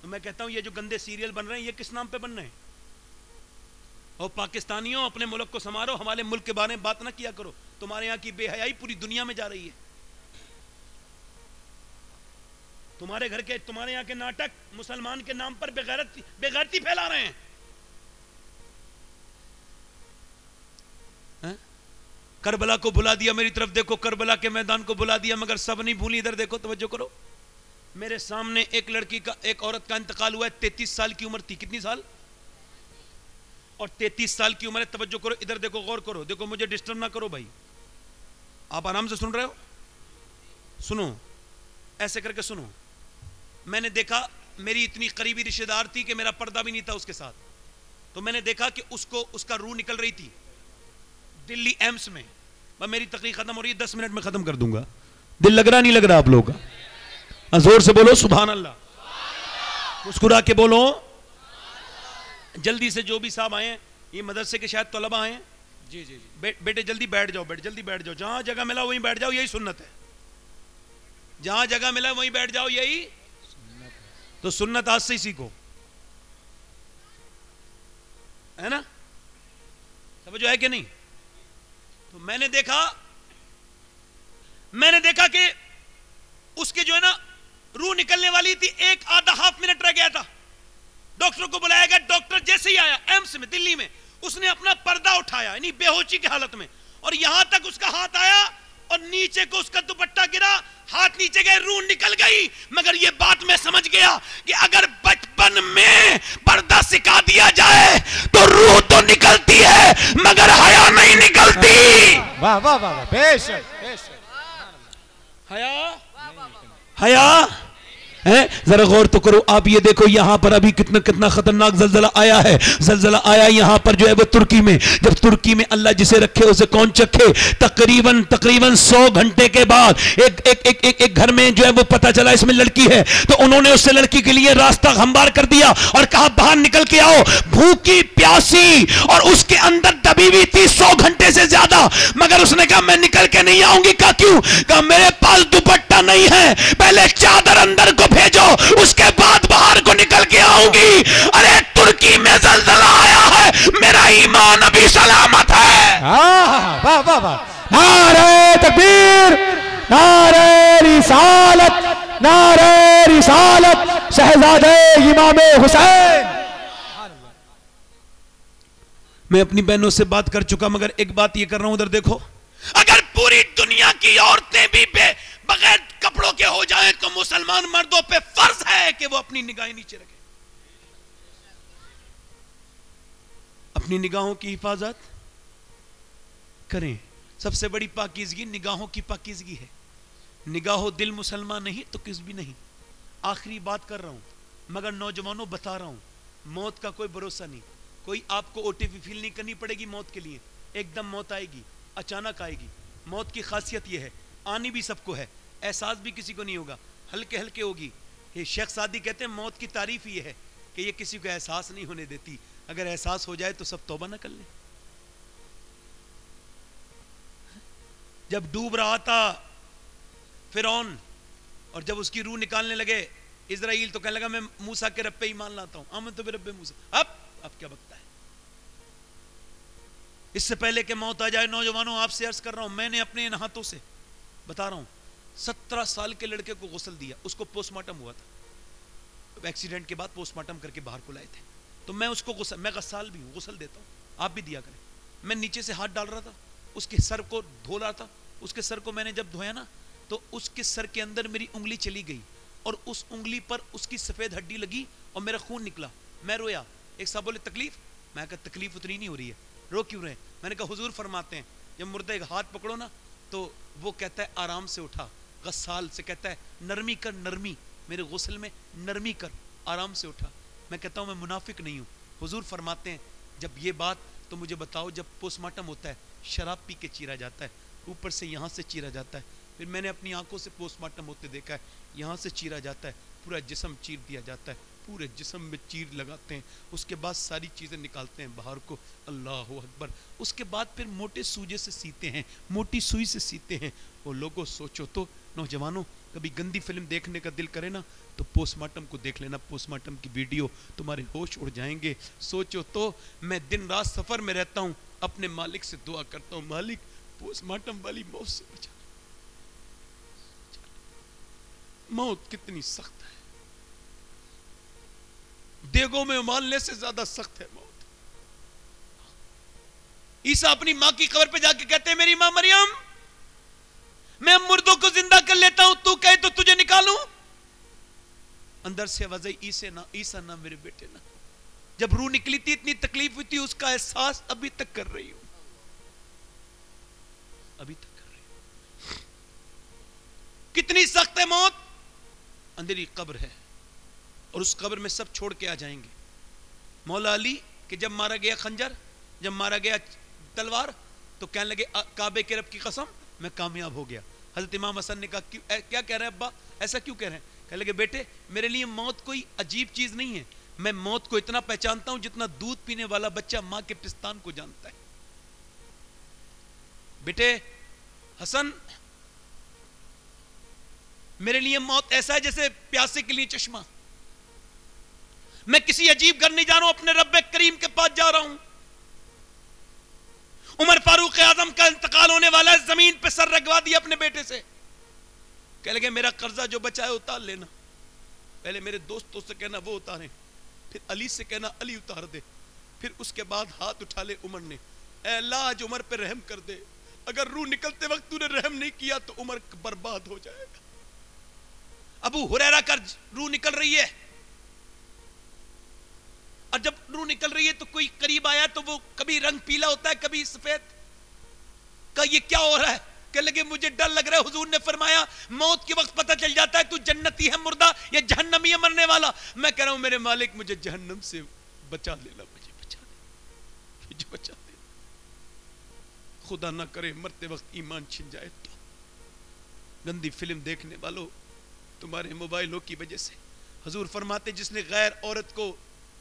تو میں کہتا ہوں یہ جو گندے سیریل بن رہے ہیں یہ کس نام پہ بن رہے ہیں؟ اور پاکستانیوں اپنے ملک کو سنوارو، ہمارے ملک کے بارے میں بات نہ کیا کرو. تمہارے یہاں کی بے حیائی پوری دنیا میں جا رہی ہے. تمہارے گھر کے، تمہارے یہاں کے ناٹک مسلمان کے نام پر بےغیرتی پھیلا رہے ہیں. کربلا کو بھلا دیا، میری طرف دیکھو، کربلا کے میدان کو بھلا دیا مگر سب نہیں بھولی. ادھر دیکھو، توجہ کرو. میرے سامنے ایک لڑکی کا، ایک عورت کا انتقال ہوا ہے. 33 سال کی عمر تھی. کتنی سال؟ اور 33 سال کی عمر ہے. توجہ کرو، ادھر دیکھو، غور کرو. دیکھو مجھے ڈسٹرب نہ کرو بھائی، آپ آرام سے سن رہے ہو؟ سنو، ایسے کر کے سنو. میں نے دیکھا، میری اتنی قریبی رشتہ دار تھی کہ میرا پردہ بھی نہیں تھا اس کے ساتھ. تو میں نے دیکھا کہ اس کا روح نکل رہی تھی دلی ایمس میں. میری تقریر ختم ہو رہی ہے، 10 منٹ میں ختم کر دوں گا. دل لگ رہا نہیں لگ رہا آپ لوگوں کا؟ زور سے بولو سبحان اللہ. مسکرا کے بولو. جلدی سے جو بھی صاحب آئے ہیں، یہ مدرسے کے شاید طلبہ آئے ہیں. جی جی جی بیٹے جلدی بیٹھ جاؤ، جلدی بیٹھ جاؤ. جہاں جگہ ملا وہیں بیٹھ جاؤ، یہی سنت ہے. جہاں جگہ ملا وہیں بیٹھ جاؤ، یہی تو سنت. آج سے ہی سیکھو، ہے نا؟ سمجھو ہے کہ نہیں؟ تو میں نے دیکھا کہ اس کے جو ہے نا روح نکلنے والی تھی. ایک آدھا ہاف منٹ رہ گیا تھا. ڈاکٹر کو بلایا گیا. ڈاکٹر جیسے ہی آیا ایمس میں دلی میں، اس نے اپنا پردہ اٹھایا، یعنی بے ہوشی کی حالت میں، اور یہاں تک اس کا ہاتھ آیا اور نیچے کو اس کا دوپٹہ گرا. ہاتھ نیچے گئے، روح نکل گئی. مگر یہ بات میں سمجھ گیا کہ اگر بچپن میں پردہ سکھا دیا جائے تو روح تو نکلتی ہے مگر حیا نہیں نکلتی. واہ واہ واہ بے شک بے شک حیا حیا ذرا غور تو کرو آپ، یہ دیکھو یہاں پر ابھی کتنا خطرناک زلزلہ آیا ہے. زلزلہ آیا یہاں پر جو ہے وہ ترکی میں. جب ترکی میں اللہ جسے رکھے اسے کون چکھے. تقریباً 100 گھنٹے کے بعد ایک گھر میں جو ہے وہ پتہ چلا اس میں لڑکی ہے، تو انہوں نے اس سے لڑکی کے لیے راستہ ہموار کر دیا اور کہا باہر نکل کے آؤ. بھوکی پیاسی اور اس کے اندر دبی ہوئی تھی 100 گھنٹے سے زیادہ، مگر اس نے کہا میں نکل کے نہیں آؤں گی. کہا کیوں؟ کہا میرے پاس دوپٹہ نہیں ہے، پہلے چادر اندر کو بھیجو اس کے بعد باہر کو نکل کے آؤں گی. ارے ترکی میں زلزلہ آیا ہے، میرا ایمان ابھی سلامت ہے. واہ واہ واہ. نعرہ تکبیر، نعرہ رسالت، نعرہ رسالت شہزادے امام حسین. میں اپنی بہنوں سے بات کر چکا، مگر ایک بات یہ کر رہا ہوں، ادھر دیکھو. اگر پوری دنیا کی عورتیں بھی بغیر کپڑوں کے ہو جائیں تو مسلمان مردوں پہ فرض ہے کہ وہ اپنی نگاہیں نیچے رکھیں، اپنی نگاہوں کی حفاظت کریں. سب سے بڑی پاکیزگی نگاہوں کی پاکیزگی ہے. نگاہو دل مسلمان نہیں تو کس بھی نہیں. آخری بات کر رہا ہوں، مگر نوجوانوں بتا رہا ہوں، موت کا کوئی بھروسہ نہیں. کوئی آپ کو OTP فیل نہیں کرنی پڑے گی موت کے لیے. ایک دم موت آئے گی، اچانک آئے گی. موت کی خاصیت یہ ہے، آنی بھی سب کو ہے، احساس بھی کسی کو نہیں ہوگا، ہلکے ہلکے ہوگی. یہ شیخ سعدی کہتے ہیں موت کی تعریف یہ ہے کہ یہ کسی کو احساس نہیں ہونے دیتی. اگر احساس ہو جائے تو سب توبہ نہ کر لیں. جب ڈوب رہا تھا فرعون اور جب اس کی روح نکالنے لگے اسرائیل، تو کہنے لگا میں موسیٰ کے رب پہ ایمان لاتا ہوں. آمنت برب موسیٰ. اب کیا بکتا ہے؟ اس سے پہلے کہ موت آ جائے نوجوانوں آپ سے عرض کر رہا ہوں، میں نے اپنے ان ہاتھوں سے بتا رہا ہوں 17 سال کے لڑکے کو غسل دیا. اس کو پوسٹ مارٹم ہوا تھا، ایکسیڈنٹ کے بعد پوسٹ مارٹم کر کے باہر کو لائے تھے. تو میں اس کو غسل، میں غسال بھی ہوں، غسل دیتا ہوں، آپ بھی دیا کریں. میں نیچے سے ہاتھ ڈال رہا تھا، اس کے سر کو دھو رہا تھا. اس کے سر کو میں نے جب دھویا نا تو اس کے سر کے اندر میری انگلی چلی گئی اور اس انگلی پر اس کی سفید ہڈی لگی اور میرا خون نکلا. میں رویا. ایک صاحب بولے تکلیف؟ میں کہا تکلیف اتنی نہیں ہو رہی ہے. رو کیوں رہے؟ میں نے کہا حضور فرماتے ہیں جب مردے کا ہاتھ پکڑو نا تو وہ کہتا ہے آرام سے اٹھا. غسال سے کہتا ہے نرمی کر، نرمی میرے غسل میں نرمی کر، آرام سے اٹھا. میں کہتا ہوں میں منافق نہیں ہوں. حضور فرماتے ہیں جب یہ بات تو مجھے بتاؤ، جب پوسٹ مارٹم ہوتا ہے شراب پی کے چیرا جاتا ہے، اوپر سے یہاں سے چیرا جاتا ہے، پھر میں نے اپنی آنکھوں سے پوسٹ مارٹم ہوتے دیکھا ہے، یہاں سے چیرا جاتا ہے، پورا جسم چیر دیا جاتا ہے، پورے جسم میں چیر لگاتے ہیں، اس کے بعد ساری چیزیں نکالتے ہیں باہر کو. اللہ اکبر. اس کے بعد پھر موٹے سوجے سے سیتے ہیں، موٹی سوئی سے سیتے ہیں. وہ لوگوں سوچو تو، نوجوانوں کبھی گندی فلم دیکھنے کا دل کرے نا تو پوسٹ مارٹم کو دیکھ لینا. پوسٹ مارٹم کی ویڈیو، تمہارے ہوش اڑ جائیں گے. سوچو تو. میں دن رات سفر میں رہتا ہوں، اپنے مالک سے دعا کرتا ہوں مالک پوسٹ مارٹم والی موت سے بچا. موت کتنی سخت ہے، دیگوں میں امالنے سے زیادہ سخت ہے موت. عیسیٰ اپنی ماں کی قبر پہ جا کے کہتے ہیں میری ماں مریم میں مردوں کو زندہ کر لیتا ہوں، تو کہے تو تجھے نکالوں. اندر سے آواز عیسیٰ نہ میرے بیٹے نہ. جب روح نکلی تھی اتنی تکلیف ہوئی تھی، اس کا احساس ابھی تک کر رہی ہوں، ابھی تک کر رہی ہوں. کتنی سخت ہے موت. اندھیری قبر ہے اور اس قبر میں سب چھوڑ کے آ جائیں گے. مولا علی کہ جب مارا گیا خنجر، جب مارا گیا تلوار، تو کہنے لگے کعبے کے رب کی قسم میں کامیاب ہو گیا. حضرت امام حسن نے کہا کیا کہہ رہے ہیں ابا، ایسا کیوں کہہ رہے ہیں؟ کہنے لگے بیٹے میرے لیے موت کوئی عجیب چیز نہیں ہے، میں موت کو اتنا پہچانتا ہوں جتنا دودھ پینے والا بچہ ماں کے پستان کو جانتا ہے. بیٹے حسن میرے لیے موت ایسا ہے جیسے پیاسے کے لیے چشمہ. میں کسی عجیب گھر نہیں جا رہا ہوں، اپنے رب کریم کے پاس جا رہا ہوں. عمر فاروق اعظم کا انتقال ہونے والا ہے، زمین پہ سر رگوا دیا اپنے بیٹے سے. کہہ لگے میرا قرضہ جو بچا ہے اتار لینا. پہلے میرے دوستوں سے کہنا وہ اتاریں، پھر علی سے کہنا علی اتار دے، پھر اس کے بعد ہاتھ اٹھا لے عمر نے، اے اللہ آج عمر پہ رحم کر دے، اگر روح نکلتے وقت تو نے رحم نہیں کیا تو عمر برباد ہو جائے گا. ابو ہریرہ کا روح نکل رہی ہے، اور جب روح نکل رہی ہے تو کوئی قریب آیا تو وہ کبھی رنگ پیلا ہوتا ہے، کبھی سفید، کہا یہ کیا ہو رہا ہے؟ کہ لگے مجھے ڈر لگ رہا ہے. حضور نے فرمایا موت کے وقت پتہ چل جاتا ہے تو جنتی ہے مردہ یا جہنمی ہے مرنے والا. میں کہہ رہا ہوں میرے مالک مجھے جہنم سے بچا لینا, مجھے بچا دے, مجھے بچا دے. خدا نہ کرے مرتے وقت ایمان چھن جائے تو. گندی فلم دیکھنے والوں, تمہارے موبائلوں کی وجہ سے. حضور فرماتے جس نے غیر عورت کو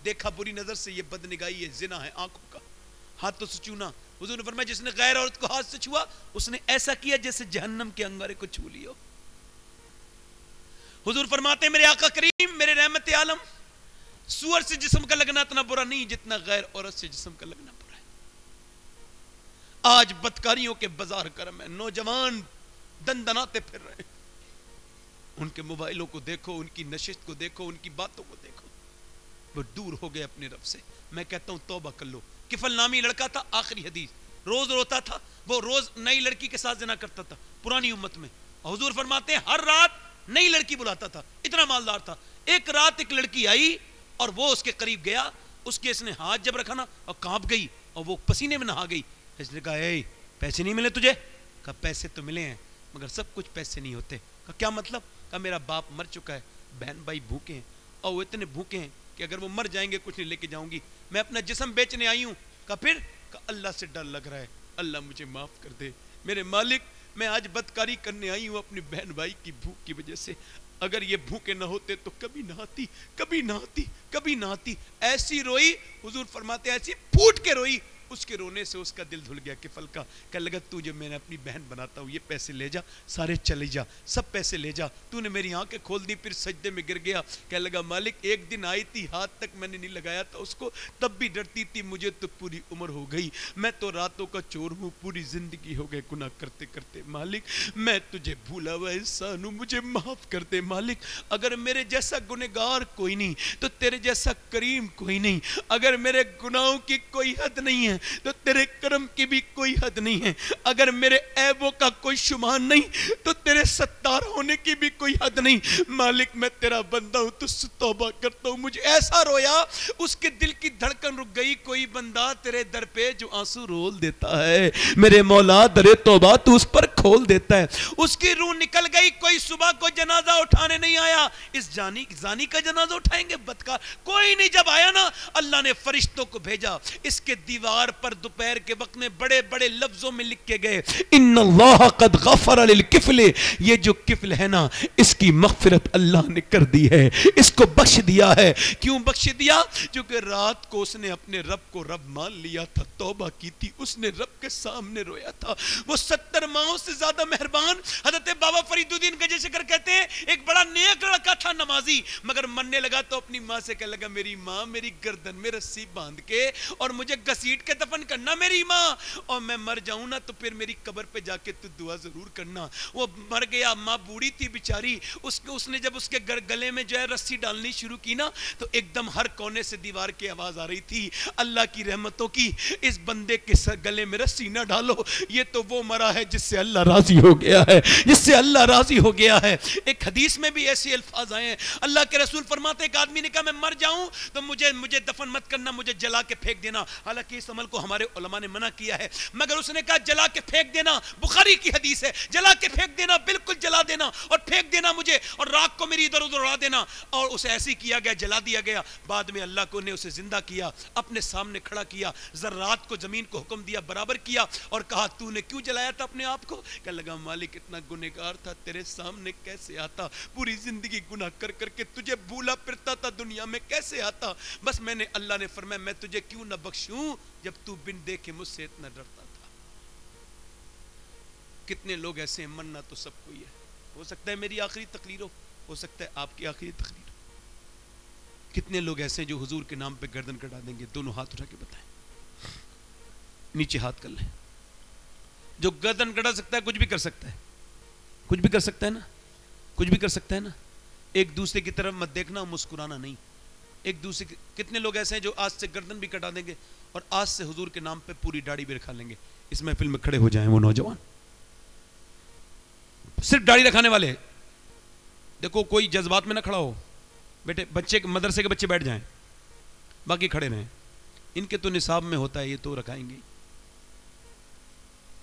دیکھا بری نظر سے, یہ بدنگاہی ہے, زنا ہے آنکھوں کا, ہاتھوں سے چھونا. حضور نے فرمایا جس نے غیر عورت کو ہاتھ سے چھوا اس نے ایسا کیا جیسے جہنم کے انگارے کو چھو لیا. حضور فرماتے میرے آقا کریم میرے رحمت عالم, سور سے جسم کا لگنا اتنا برا نہیں جتنا غیر عورت سے جسم کا لگنا برا ہے. آج بدکاریوں کے بازار کرم ہے, نوجوان دندناتے پھر رہے ہیں. ان کے موبائلوں کو دیکھو, ان کی نشست کو دیکھو, ان کی باتوں کو دیکھو. وہ دور ہو گئے اپنے رب سے. میں کہتا ہوں توبہ کر لو. کفل نامی لڑکا تھا, آخری حدیث, روز روتا تھا, وہ روز نئی لڑکی کے ساتھ زنا کرتا تھا پرانی امت میں. حضور فرماتے ہیں ہر رات نئی لڑکی بلاتا تھا, اتنا مالدار تھا. ایک رات ایک لڑکی آئی اور وہ اس کے قریب گیا, اس نے ہاتھ جب رکھا نا اور کانپ گئی اور وہ پسینے میں نہا گئی. اس نے کہا اے پیسے نہیں ملے تجھے؟ کہا پیسے تو ملے ہیں مگر سب کچھ پیسے نہیں ہوتے. کہا کیا مطلب؟ کہا میرا باپ مر چکا ہے, بہن بھائی بھوکے ہیں اور وہ اتنے بھوکے ہیں کہ اگر وہ مر جائیں گے کچھ نہیں لے کے جاؤں گی, میں اپنا جسم بیچنے آئی ہوں. کہا پھر؟ کہا اللہ سے ڈر لگ رہا ہے, اللہ مجھے معاف کر دے. میرے مالک میں آج بدکاری کرنے آئی ہوں اپنے بہن بھائی کی بھوک کی وجہ سے. اگر یہ بھوکے نہ ہوتے تو کبھی نہ آتی, کبھی نہ آتی, کبھی نہ آتی. ایسی روئی, حضور فرماتے ایسی پھوٹ کے روئی, اس کے رونے سے اس کا دل دھل گیا کفل کا. کہنے لگا تو جب میں نے اپنی بہن بناتا ہوں یہ پیسے لے جا, سارے چلے جا, سب پیسے لے جا. تو نے میری آنکھیں کھول دی. پھر سجدے میں گر گیا. کہنے لگا مالک ایک دن آئی تھی, ہاتھ تک میں نے نہیں لگایا تھا اس کو, تب بھی ڈرتی تھی, مجھے تو پوری عمر ہو گئی, میں تو راتوں کا چور ہوں, پوری زندگی ہو گئے گناہ کرتے کرتے. مالک میں تجھے بھولا ہوا انسان ہوں, مجھے معاف کر دے. مالک اگر میرے جیسا گنہگار کوئی نہیں تو تیرے جیسا کریم کوئی نہیں. اگر میرے گناہوں کی کوئی حد نہیں ہے تو تیرے کرم کی بھی کوئی حد نہیں ہے. اگر میرے عیبوں کا کوئی شمار نہیں تو تیرے ستار ہونے کی بھی کوئی حد نہیں. مالک میں تیرا بندہ ہوں, تجھ سے توبہ کرتا ہوں. مجھے ایسا رویا اس کے دل کی دھڑکن رک گئی. کوئی بندہ تیرے در پہ جو آنسو رول دیتا ہے میرے مولا در توبہ تو اس پر کھول دیتا ہے. اس کی روح نکل گئی. کوئی صبح کو جنازہ اٹھانے نہیں آیا. اس زانی کا جنازہ اٹھائیں گے بدکار؟ کوئی نہیں. جب آیا نا اللہ نے فرشتوں کو بھیجا, اس کے دیوار پر دوپہر کے وقت میں بڑے بڑے لفظوں میں لکھ کے گئے ان اللہ قد غفر للکفل. یہ جو کفل ہے نا اس کی مغفرت اللہ نے کر دی ہے, اس کو بخش دیا ہے. کیوں بخش دیا؟ کیونکہ رات کو اس نے اپنے رب کو رب مان لیا تھا, توبہ کی تھی, اس نے رب کے سامنے رویا تھا. وہ 70 ماہوں سے زیادہ مہربان. حضرت بابا فرید الدین گجی شکر کہتے ہیں ایک بڑا نیک لڑکا تھا نمازی, مگر مرنے لگا تو اپنی ماں سے کہنے لگا میری ماں میری گردن میں رسی باندھ کے اور مجھے گھسیٹ کے دفن کرنا میری ماں, اور میں مر جاؤں نا تو پھر میری قبر پہ جا کے تو دعا ضرور کرنا. وہ مر گیا, ماں بوڑھی تھی بیچاری. اس نے جب اس کے گلے میں جو ہے رسی ڈالنی شروع کی نا تو ایک دم ہر کونے سے دیوار کی آواز آ رہی تھی اللہ کی رحمتوں کی, اس بندے کے گلے میں رسی نہ ڈالو, یہ تو وہ مرا ہے جس سے اللہ راضی ہو گیا ہے, جس سے اللہ راضی ہو گیا ہے. ایک حدیث میں بھی ایسے الفاظ آئے ہیں, اللہ کے رسول فرماتے ایک آدمی نے کہا میں مر جاؤں تو مجھے دفن مت کرنا, مجھے جلا کے پھینک دینا. حالانکہ اس عمل کو ہمارے علماء نے منع کیا ہے, مگر اس نے کہا جلا کے پھینک دینا, بخاری کی حدیث ہے, جلا کے پھینک دینا, بالکل جلا دینا اور پھینک دینا مجھے, اور راک کو میری ادھر ادھر اڑا دینا. اور اسے ایسے کیا گیا, جلا دیا گیا. بعد میں اللہ کو نے اسے زندہ کیا, اپنے سامنے کھڑا کیا, ذرات کو زمین کو حکم دیا, برابر کیا اور کہا تو نے کیوں جلایا تھا اپنے آپ کو؟ کہنے لگا مالک اتنا گنہگار تھا, تیرے سامنے کیسے آتا, پوری زندگی گناہ کر کر کے تجھے بھولا پھرتا تھا, دنیا میں کیسے آتا. بس میں نے, اللہ نے فرمایا میں تجھے کیوں نہ بخشوں جب تو بن دیکھے مجھ سے اتنا ڈرتا تھا. کتنے لوگ ایسے ہیں, مرنا تو سب کو ہی ہے. ہو سکتا ہے میری آخری تقریر ہو سکتا ہے آپ کی آخری تقریر. کتنے لوگ ایسے ہیں جو حضور کے نام پہ گردن کٹا دیں گے؟ دونوں ہاتھ اٹھا کے بتائیں, نیچے ہاتھ کر لیں. جو گردن کٹا سکتا ہے کچھ بھی کر سکتا ہے, کچھ بھی کر سکتا ہے نا, کچھ بھی کر سکتا ہے نا. ایک دوسرے کی طرف مت دیکھنا, مسکرانا نہیں. ایک دوسرے کتنے لوگ ایسے ہیں جو آج سے گردن بھی کٹا دیں گے اور آج سے حضور کے نام پہ پوری داڑھی بھی رکھا لیں گے. اس محفل میں کھڑے ہو جائیں وہ نوجوان, صرف داڑھی رکھانے والے. دیکھو کوئی جذبات میں نہ کھڑا ہو, بیٹے بچے مدرسے کے بچے بیٹھ جائیں, باقی کھڑے رہیں. ان کے تو نصاب میں ہوتا ہے, یہ تو رکھائیں گے.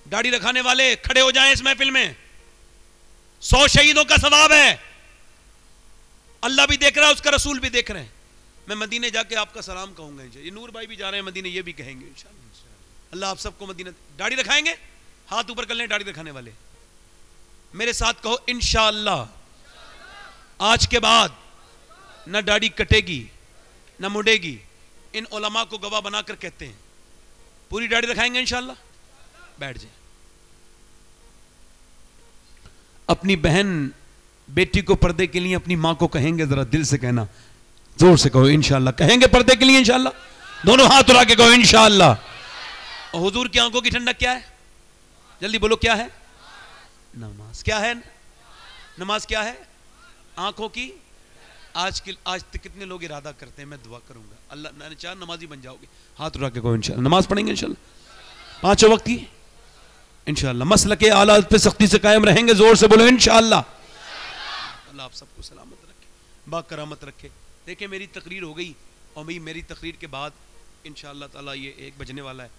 داڑھی رکھانے والے کھڑے ہو جائیں اس محفل میں. 100 شہیدوں کا ثواب ہے. اللہ بھی دیکھ رہا ہے, اس کا رسول بھی دیکھ رہے ہیں. میں مدینے جا کے آپ کا سلام کہوں گا. یہ نور بھائی بھی جا رہے ہیں مدینے, یہ بھی کہیں گے انشاءاللہ. اللہ آپ سب کو مدینہ. داڑھی رکھائیں گے, ہاتھ اوپر کر لیں داڑھی رکھانے والے. میرے ساتھ کہو انشاءاللہ آج کے بعد نہ داڑھی کٹے گی نہ مڑے گی. ان علماء کو گواہ بنا کر کہتے ہیں. پوری داڑھی رکھائیں گے انشاءاللہ. بیٹھ جائیں. اپنی بہن بیٹی کو پردے کے لیے اپنی ماں کو کہیں گے, ذرا دل سے کہنا, زور سے کہو انشاءاللہ. کہیں گے پردے کے لیے انشاءاللہ. دونوں ہاتھ اٹھا کے کہو انشاءاللہ. اور حضور کی آنکھوں کی ٹھنڈک کیا ہے؟ جلدی بولو کیا ہے؟ نماز. کیا ہے نماز؟ کیا ہے؟ آنکھوں کی. آج تک کتنے لوگ ارادہ کرتے ہیں میں دعا کروں گا, اللہ نے چاہ نمازی بن جاؤ گے. ہاتھ اٹھا کے کہو انشاءاللہ. نماز پڑھیں گے انشاءاللہ 5 وقت کی انشاءاللہ. مسلک اعلیٰ پہ سختی سے قائم رہیں گے. زور سے بولو انشاءاللہ. اللہ آپ سب کو سلامت رکھے, با کرامت رکھے. دیکھیں میری تقریر ہو گئی, اور میری تقریر کے بعد انشاءاللہ تعالیٰ یہ 1 بجنے والا ہے.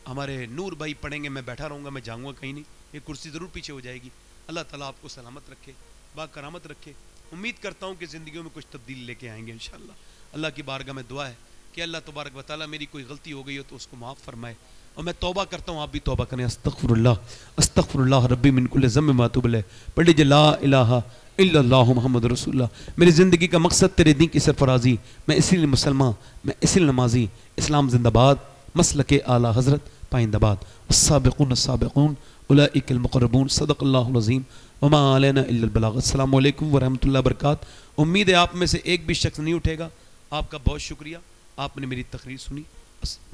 ہمارے نور بھائی پڑھیں گے, میں بیٹھا رہوں گا, میں جاؤں گا کہیں نہیں. یہ کرسی ضرور پیچھے ہو جائے گی. اللہ تعالیٰ آپ کو سلامت رکھے, با کرامت رکھے. امید کرتا ہوں کہ زندگیوں میں کچھ تبدیل لے کے آئیں گے انشاءاللہ. اللہ کی بارگاہ میں دعا ہے کہ اللہ تبارک و تعالیٰ میری کوئی غلطی ہو گئی ہو تو اس کو معاف فرمائے. اور میں توبہ کرتا ہوں, آپ بھی توبہ کریں. استغفر اللہ ربی من کل ذنب و اتوب الیہ. پڑھ لیجیے لا الہ الا اللہ محمد رسول اللہ. میری زندگی کا مقصد تیرے دین کی سرفرازی. میں اسی لیے مسلمان, میں اسی لیے نمازی. اسلام زندہ باد. مسلک اعلیٰ حضرت پائندہ باد. السابقون السابقون اولئک المقربون. صدق اللہ العظیم وما علینا الا البلاغ. السلام علیکم ورحمۃ اللہ وبرکاتہ. امید ہے آپ میں سے ایک بھی شخص نہیں اٹھے گا. آپ کا بہت شکریہ, آپ نے میری تقریر سنی.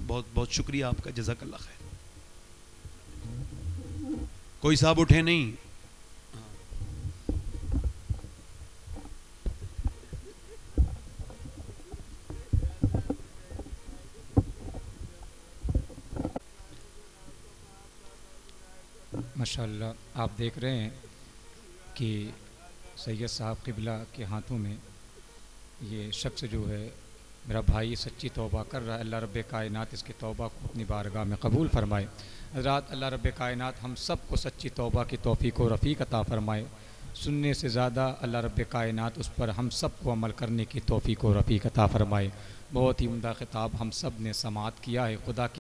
بہت بہت شکریہ آپ کا, جزاک اللہ خیر. کوئی صاحب اٹھے نہیں. ماشاءاللہ آپ دیکھ رہے ہیں کہ سید صاحب قبلہ کے ہاتھوں میں یہ شخص جو ہے میرا بھائی سچی توبہ کر رہا ہے. اللہ رب کائنات اس کی توبہ کو اپنی بارگاہ میں قبول فرمائے. حضرات اللہ رب کائنات ہم سب کو سچی توبہ کی توفیق و رفیق عطا فرمائے. سننے سے زیادہ اللہ رب کائنات اس پر ہم سب کو عمل کرنے کی توفیق و رفیق عطا فرمائے. بہت ہی عمدہ خطاب ہم سب نے سماعت کیا ہے. خدا کی